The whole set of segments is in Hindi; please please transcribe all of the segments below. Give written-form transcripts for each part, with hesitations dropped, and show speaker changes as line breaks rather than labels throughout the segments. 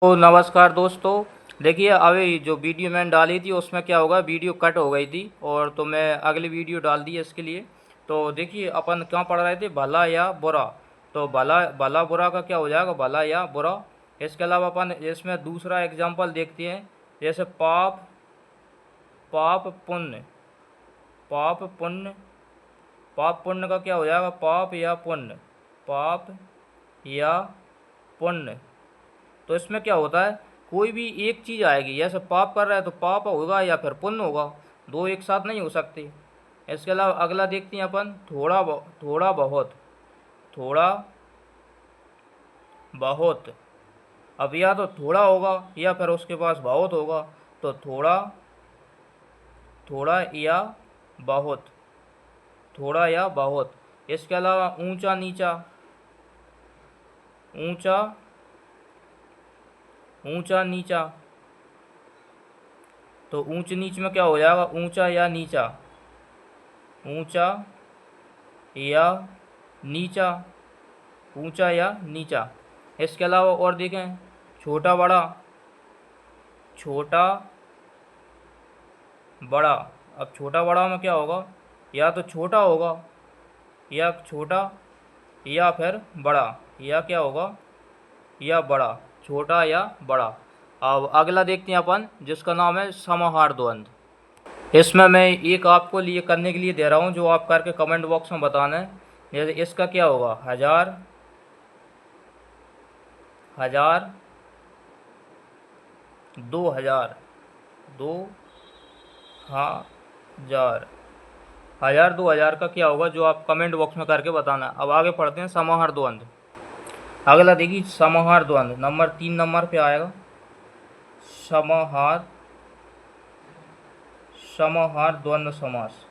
तो नमस्कार दोस्तों। देखिए, अभी जो वीडियो मैंने डाली थी उसमें क्या होगा, वीडियो कट हो गई थी और तो मैं अगली वीडियो डाल दी है इसके लिए। तो देखिए, अपन क्या पढ़ रहे थे, भला या बुरा। तो भला भला बुरा का क्या हो जाएगा, भला या बुरा। इसके अलावा अपन इसमें दूसरा एग्जाम्पल देखते हैं, जैसे पाप पाप पुण्य। पाप पुण्य, पाप पुण्य का क्या हो जाएगा, पाप या पुण्य। पाप या पुण्य। तो इसमें क्या होता है, कोई भी एक चीज़ आएगी, जैसे पाप कर रहा है तो पाप होगा या फिर पुण्य होगा, दो एक साथ नहीं हो सकते। इसके अलावा अगला देखते हैं अपन, थोड़ा बहुत। थोड़ा बहुत। अब या तो थोड़ा होगा या फिर उसके पास बहुत होगा। तो थोड़ा थोड़ा या बहुत। थोड़ा या बहुत। इसके अलावा ऊंचा नीचा। ऊंचा ऊंचा नीचा। तो ऊंच नीच में क्या हो जाएगा, ऊंचा या नीचा। ऊंचा या नीचा। ऊंचा या नीचा। इसके अलावा और देखें, छोटा बड़ा। छोटा बड़ा। अब छोटा बड़ा में क्या होगा, या तो छोटा होगा या छोटा, या फिर बड़ा, या क्या होगा, या बड़ा। छोटा या बड़ा। अब अगला देखते हैं अपन, जिसका नाम है समाहार द्वंद्व। इसमें मैं एक आपको लिए करने के लिए दे रहा हूँ, जो आप करके कमेंट बॉक्स में बताना है। जैसे इसका क्या होगा, हजार। हजार, 2000। 2000। 1000 2000 का क्या होगा, जो आप कमेंट बॉक्स में करके बताना। अब आगे पढ़ते हैं समाहार द्वंद्व। अगला देखिए, समाहार द्वंद्व नंबर 3 पे आएगा। समाहार समाहार द्वंद्व समास।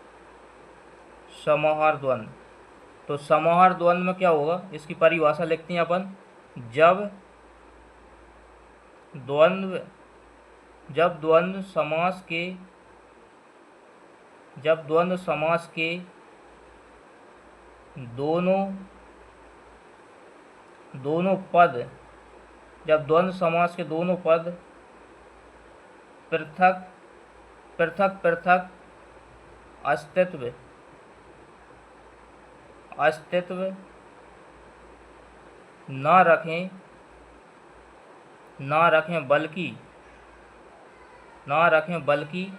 समाहार द्वंद्व। तो समाहार द्वंद्व में क्या होगा, इसकी परिभाषा लिखते हैं अपन। जब द्वंद्व जब द्वंद्व समास के जब द्वंद्व समास के दोनों दोनों पद जब द्वंद्व समास के दोनों पद पृथक पृथक पृथक अस्तित्व अस्तित्व न रखें न रखें बल्कि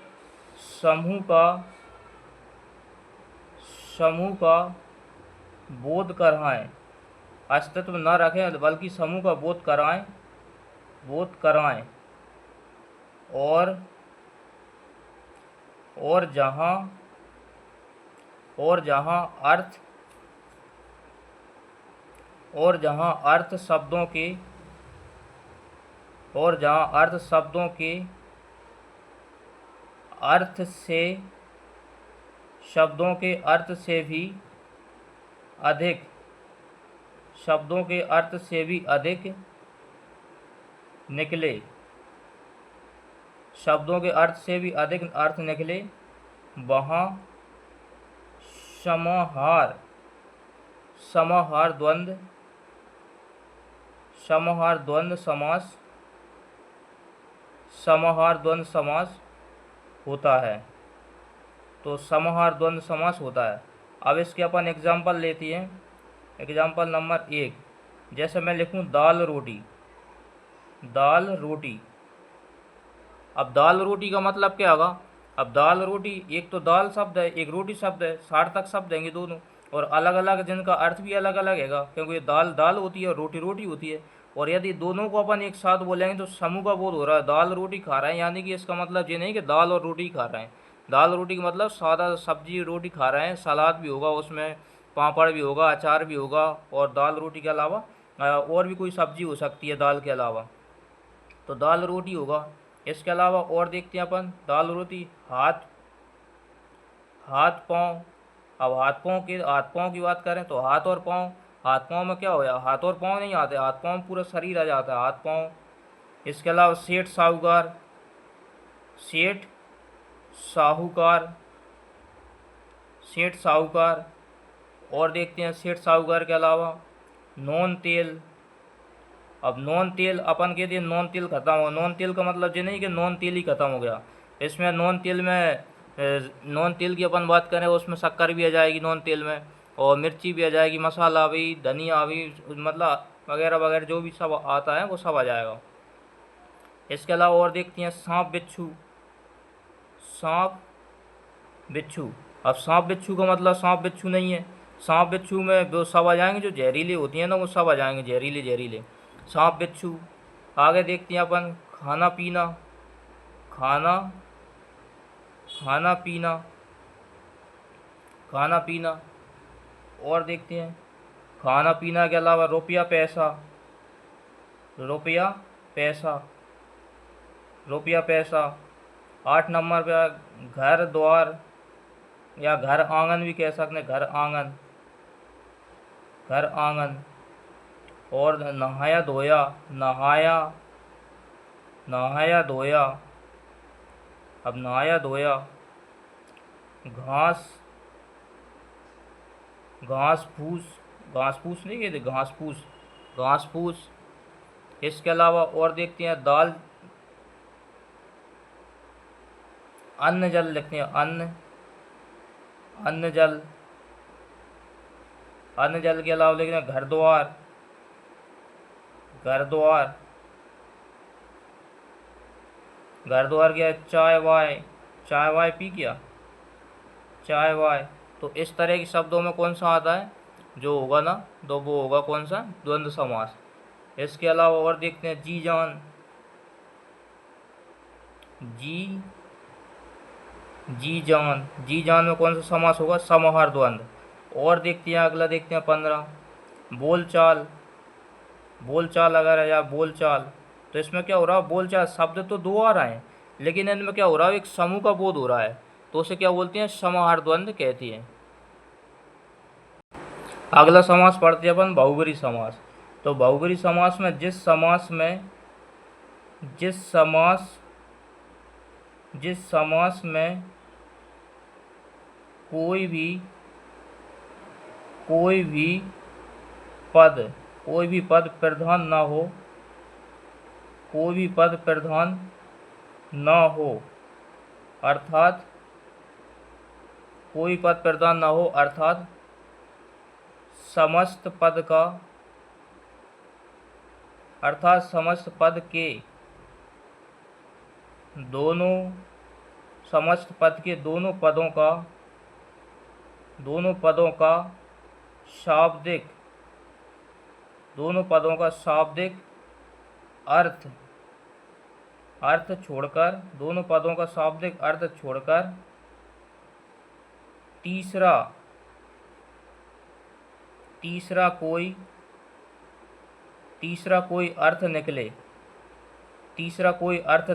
समूह का बोध कराएं। अस्तित्व न रखें बल्कि समूह का बोध कराएं। और जहां अर्थ शब्दों के अर्थ से शब्दों के अर्थ से भी अधिक निकले अर्थ निकले, वहाँ समाहार द्वंद्व समास होता है। तो समाहार द्वंद्व समास होता है। अब इसके अपन एग्जाम्पल लेते हैं। एग्जाम्पल नंबर 1, जैसे मैं लिखूं दाल रोटी। दाल रोटी। अब दाल रोटी का मतलब क्या होगा, अब दाल रोटी, एक तो दाल शब्द है, एक रोटी शब्द है, सार्थक शब्द हैं दोनों, और अलग अलग जिनका अर्थ भी अलग अलग हैगा, क्योंकि दाल दाल होती है और रोटी रोटी होती है। और यदि दोनों को अपन एक साथ बोलेंगे तो समूह का बोध हो रहा है, दाल रोटी खा रहे हैं, यानी कि इसका मतलब ये नहीं कि दाल और रोटी खा रहे हैं। दाल रोटी का मतलब सादा सब्जी रोटी खा रहे हैं, सलाद भी होगा उसमें, पापड़ भी होगा, अचार भी होगा, और दाल रोटी के अलावा और भी कोई सब्जी हो सकती है दाल के अलावा, तो दाल रोटी होगा। इसके अलावा और देखते हैं अपन, दाल रोटी हाथ हाथ पाँव। अब हाथ पाँव की बात करें तो हाथ और पाँव। हाथ पाँव में क्या होया, हाथ और पाँव नहीं आते, हाथ पाँव में पूरा शरीर आ जाता है, हाथ पाँव। इसके अलावा सेठ साहूकार। सेठ साहूकार। सेठ साहूकार। और देखते हैं सेठ साहूकार के अलावा नॉन तेल। अब नॉन तेल अपन कहते हैं नॉन तेल खत्म हो, नॉन तेल का मतलब ये नहीं कि नॉन तेल ही खत्म हो गया। इसमें नॉन तेल में नॉन तेल की अपन बात करें उसमें शक्कर भी आ जाएगी नॉन तेल में, और मिर्ची भी आ जाएगी, मसाला भी, धनिया भी, मतलब वगैरह वगैरह जो भी सब आता है वो सब आ जाएगा। इसके अलावा और देखते हैं सांप बिच्छू। सांप बिच्छू, अब सांप बिच्छू का मतलब सांप बिच्छू नहीं है, सांप बिच्छू में वो सब आ जाएंगे जो जहरीली होती हैं ना, वो सब आ जाएंगे जहरीले जहरीले सांप बिच्छू। आगे देखते हैं अपन खाना पीना। खाना खाना पीना खाना पीना और देखते हैं खाना पीना के अलावा रुपया पैसा। रुपया पैसा रुपया पैसा। 8 नंबर पे घर द्वार, या घर आंगन भी कह सकते हैं, घर आंगन, घर आंगन। और नहाया धोया, नहाया नहाया धोया। अब नहाया धोया। घास घास फूस, घास फूस नहीं कहते, घास फूस, घास फूस। इसके अलावा और देखते हैं दाल, अन्न जल लिखते हैं, अन्न, अन्न जल। अन्न जल के अलावा लिखते हैं घर द्वार, घर द्वार, घर द्वार क्या है, चाय वाय, चाय वाय पी क्या, चाय वाय। तो इस तरह के शब्दों में कौन सा आता है जो होगा ना, तो वो होगा कौन सा, द्वंद्व समास। इसके अलावा और देखते हैं जी जान, जी जी जान, जी जान में कौन सा समास होगा, समाहार द्वंद्व। और देखते हैं अगला, देखते हैं 15 बोलचाल। बोलचाल अगर है या बोलचाल, तो इसमें क्या हो रहा है, बोलचाल शब्द तो दो आ रहे हैं लेकिन इनमें क्या हो रहा है, एक समूह का बोध हो रहा है, तो उसे क्या बोलते हैं, समाहार द्वंद्व कहती है। अगला समास पढ़ते हैं अपन बहुब्रीहि समास। तो बहुब्रीहि समास में जिस समास में कोई भी पद कोई भी पद प्रधान ना हो, कोई भी पद प्रधान ना हो, अर्थात कोई पद प्रधान ना हो, अर्थात समस्त पद का, अर्थात समस्त पद के दोनों, समस्त पद के दोनों पदों का शाब्दिक, दोनों पदों का शाब्दिक अर्थ छोड़कर, दोनों पदों का शाब्दिक अर्थ छोड़कर तीसरा कोई अर्थ निकले, तीसरा कोई अर्थ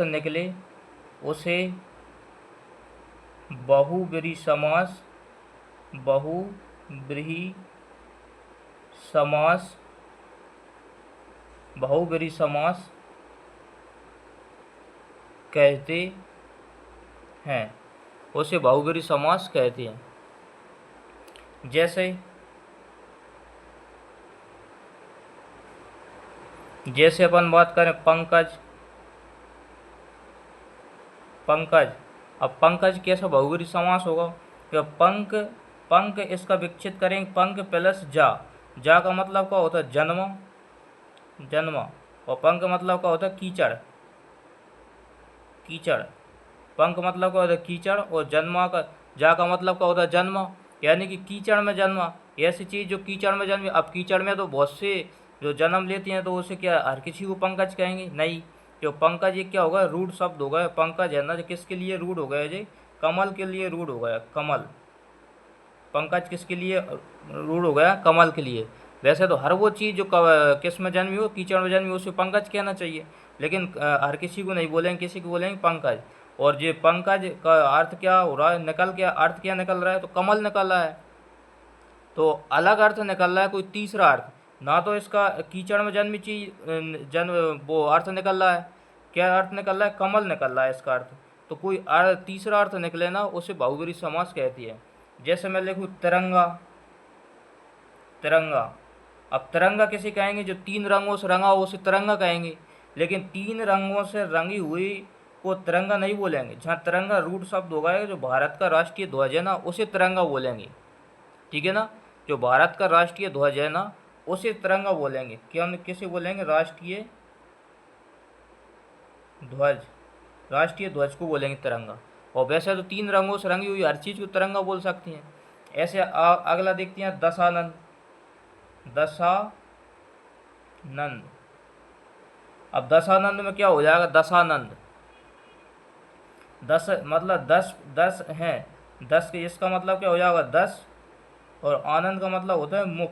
निकले उसे बहुब्रीहि समास कहते हैं, उसे बहुब्रीहि समास कहते हैं। जैसे अपन बात करें पंकज, अब पंकज कैसा बहुब्रीहि समास होगा, कि पंक इसका विकसित करेंगे, पंक प्लस जा का मतलब क्या होता है, जन्म, और पंक मतलब क्या होता है, कीचड़, पंक मतलब क्या होता है, कीचड़, और जा का मतलब क्या होता है, जन्म, यानी कि कीचड़ में जन्मा, ऐसी चीज़ जो कीचड़ में जन्मी। अब कीचड़ में तो बहुत से जो जन्म लेती हैं, तो उसे क्या हर किसी को पंकज कहेंगे, नहीं, जो पंकज ये क्या होगा, रूढ़ शब्द होगा, पंकज है ना, जो किसके लिए रूढ़ हो गया, जी कमल के लिए रूढ़ हो गया, कमल, पंकज किसके लिए रूढ़ हो गया, कमल के लिए। वैसे तो हर वो चीज़ जो किस में जन्मी हो, कीचड़ में जन्मी हो, उसे पंकज कहना चाहिए, लेकिन हर किसी को नहीं बोलेंगे, किसी को बोलेंगे पंकज। और ये पंकज का अर्थ क्या हो रहा है, अर्थ क्या निकल रहा है, तो कमल निकल रहा है, तो अलग अर्थ निकल रहा है, कोई तीसरा अर्थ ना, तो इसका कीचड़ में जन्मी चीज वो अर्थ निकल रहा है, क्या अर्थ निकल रहा है, कमल निकल रहा है इसका अर्थ, तो कोई तीसरा अर्थ निकले ना, उसे बहुब्रीहि समास कहती है। जैसे मैं लिखूँ तिरंगा, तिरंगा। अब तिरंगा किसे कहेंगे? जो 3 रंगों से रंगा हो उसे तिरंगा कहेंगे, लेकिन 3 रंगों से रंगी हुई को तिरंगा नहीं बोलेंगे। जहाँ तिरंगा रूट शब्द होगा, जो भारत का राष्ट्रीय ध्वज है ना, उसे तिरंगा बोलेंगे। ठीक है ना, जो भारत का राष्ट्रीय ध्वज है ना, उसे तिरंगा बोलेंगे। क्या किसे बोलेंगे? राष्ट्रीय ध्वज, राष्ट्रीय ध्वज को बोलेंगे तिरंगा। और वैसे तो 3 रंगों से रंगी हुई हर चीज़ को तिरंगा बोल सकती हैं। ऐसे अगला देखते हैं, दशानंद। दशानंद, अब दशानंद में क्या हो जाएगा? दशानंद, 10 मतलब 10 10 हैं, 10 के इसका मतलब क्या हो जाएगा? 10। और आनंद का मतलब होता है मुख।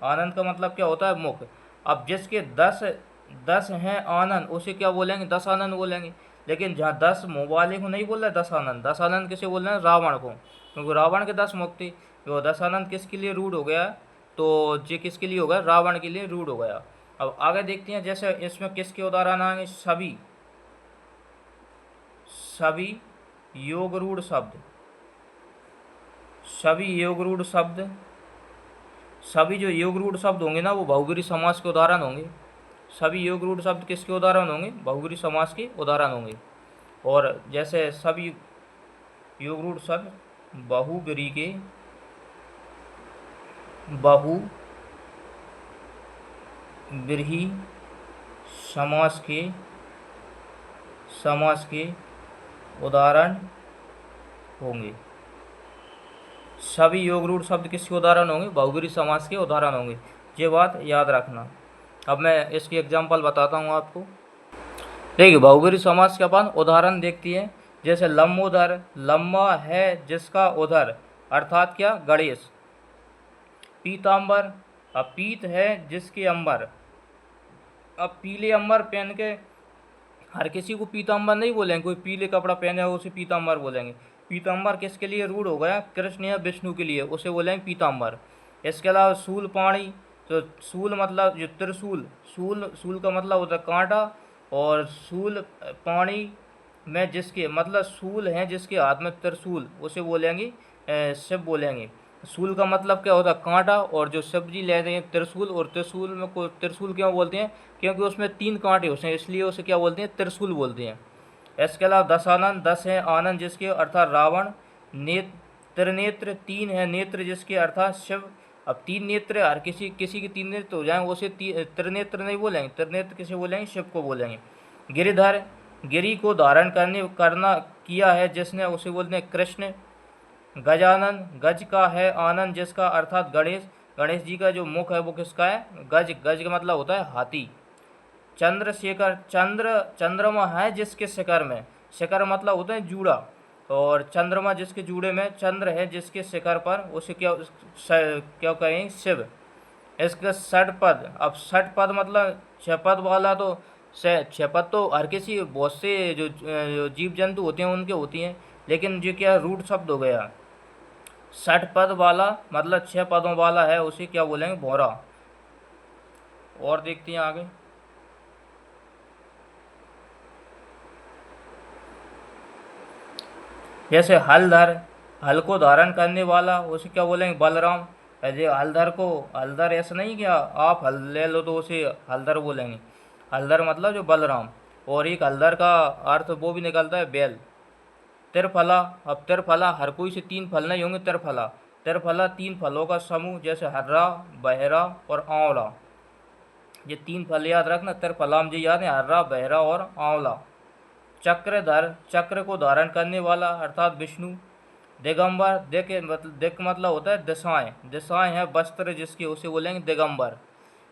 आनंद का मतलब क्या होता है? मुख। अब जिसके 10 हैं आनंद, उसे क्या बोलेंगे? दशानंद बोलेंगे। लेकिन जहाँ 10 मुँह वाले को नहीं बोल रहे दशानंद, दशानंद किसे बोल रहे हैं? रावण को, क्योंकि रावण के 10 मुख थे। तो दशानंद किसके लिए रूढ़ हो गया? तो ये किसके लिए हो गया? रावण के लिए रूढ़ हो गया। अब आगे देखते हैं, जैसे इसमें किसके उदाहरण आएंगे? सभी, सभी योग रूढ़ शब्द, सभी योग रूढ़ शब्द, सभी जो योग रूढ़ शब्द होंगे ना, वो बहुगिरी समास के उदाहरण होंगे। सभी योग रूढ़ शब्द किसके उदाहरण होंगे? बहुगिरी समास के उदाहरण होंगे। और जैसे सभी योग रूढ़ शब्द बहुगिरी के, बहुव्रीहि समास के उदाहरण होंगे। सभी योग रूढ़ शब्द किसके उदाहरण होंगे? बहुगिरी समास के उदाहरण होंगे। ये बात याद रखना। अब मैं इसकी एग्जाम्पल बताता हूँ आपको। देखिए, बहुगिरी समास के अपन उदाहरण देखते हैं। जैसे लंबोदर, लंबा है जिसका उदर, अर्थात क्या? गणेश। पीताम्बर, अब पीत है जिसके अंबर। अब पीले अंबर पहन के हर किसी को पीताम्बर नहीं बोलेंगे, कोई पीले कपड़ा पहने हो उसे पीताम्बर बोलेंगे। पीताम्बर किसके लिए रूढ़ हो गया? कृष्ण या विष्णु के लिए, उसे बोलेंगे पीताम्बर। इसके अलावा शूल पाणी, तो शूल मतलब जो त्रिशूल, शूल का मतलब होता है कांटा, और शूल पाणी में जिसके मतलब शूल हैं जिसके हाथ में त्रिशूल, उसे बोलेंगे शिव बोलेंगे। शूल का मतलब क्या होता है? कांटा। और जो शिव जी लेते हैं त्रिशूल, और त्रिशूल में को त्रिशूल क्यों बोलते हैं? क्योंकि उसमें 3 कांटे होते हैं, इसलिए उसे क्या बोलते हैं? त्रिशूल बोलते हैं। इसके अलावा दशानंद, 10 हैं आनंद जिसके, अर्थात रावण। त्रिनेत्र, 3 है नेत्र जिसके, अर्थात शिव। अब 3 नेत्र हर किसी के 3 नेत्र हो जाएंगे, उसे त्रिनेत्र नहीं बोलेंगे। त्रिनेत्र किसे बोलेंगे? शिव को बोलेंगे। गिरिधर, गिरि को धारण करना किया है जिसने, उसे बोलते हैं कृष्ण। गजानन, गज का है आनंद जिसका, अर्थात गणेश। गणेश जी का जो मुख है वो किसका है? गज। गज का मतलब होता है हाथी। चंद्रशेखर, चंद्रमा है जिसके शिखर में, शिखर मतलब होता है जूड़ा, और चंद्रमा जिसके जूड़े में, चंद्र है जिसके शिखर पर, उसे क्या कहें? शिव। इसका षटपद, अब षटपद मतलब 6 पद वाला, तो 6 पद तो हर किसी बहुत से जो जीव जंतु होते हैं उनके होती हैं, लेकिन जो क्या रूट शब्द हो गया? 60 पद वाला मतलब 6 पदों वाला है, उसे क्या बोलेंगे? भौरा। और देखते हैं आगे। जैसे हलधर, हल को धारण करने वाला, उसे क्या बोलेंगे? बलराम। ऐसे हलधर को, हलधर ऐसा नहीं कि आप हल ले लो तो उसे हलधर बोलेंगे। हलधर मतलब जो बलराम। और एक हलधर का अर्थ वो भी निकलता है बैल। त्रिफला, अब त्रिफला हर कोई से 3 फल नहीं होंगे। त्रिफला, त्रिफला 3 फलों का समूह, जैसे हर्रा, बहरा और आंवला। ये 3 फल याद रखना। त्रिफला मुझे याद है, हर्रा, बहरा और आंवला। चक्रधर, चक्र को धारण करने वाला, अर्थात विष्णु। दिगंबर, दिक मतलब होता है दिशाएं, दिशाएं हैं वस्त्र जिसके, उसे बोलेंगे दिगंबर।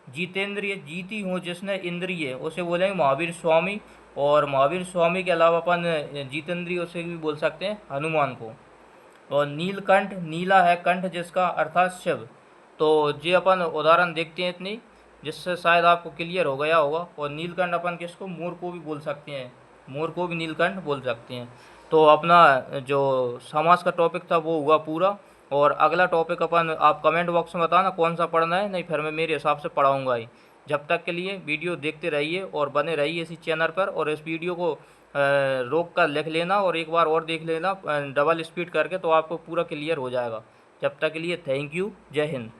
जीतेंद्रिय, जीती हूँ जिसने इंद्रिय, उसे बोलेंगे महावीर स्वामी। और महावीर स्वामी के अलावा अपन जीतेंद्रिय उसे भी बोल सकते हैं हनुमान को। और नीलकंठ, नीला है कंठ जिसका, अर्थात शिव। तो ये अपन उदाहरण देखते हैं इतनी, जिससे शायद आपको क्लियर हो गया होगा। और नीलकंठ अपन किसको? मोर को भी बोल सकते हैं, मोर को भी नीलकंठ बोल सकते हैं। तो अपना जो समास का टॉपिक था वो हुआ पूरा। और अगला टॉपिक अपन आप कमेंट बॉक्स में बताना कौन सा पढ़ना है, नहीं फिर मैं मेरे हिसाब से पढ़ाऊँगा ही। जब तक के लिए वीडियो देखते रहिए और बने रहिए इसी चैनल पर। और इस वीडियो को रोक कर लिख लेना और एक बार और देख लेना डबल स्पीड करके, तो आपको पूरा क्लियर हो जाएगा। जब तक के लिए थैंक यू, जय हिंद।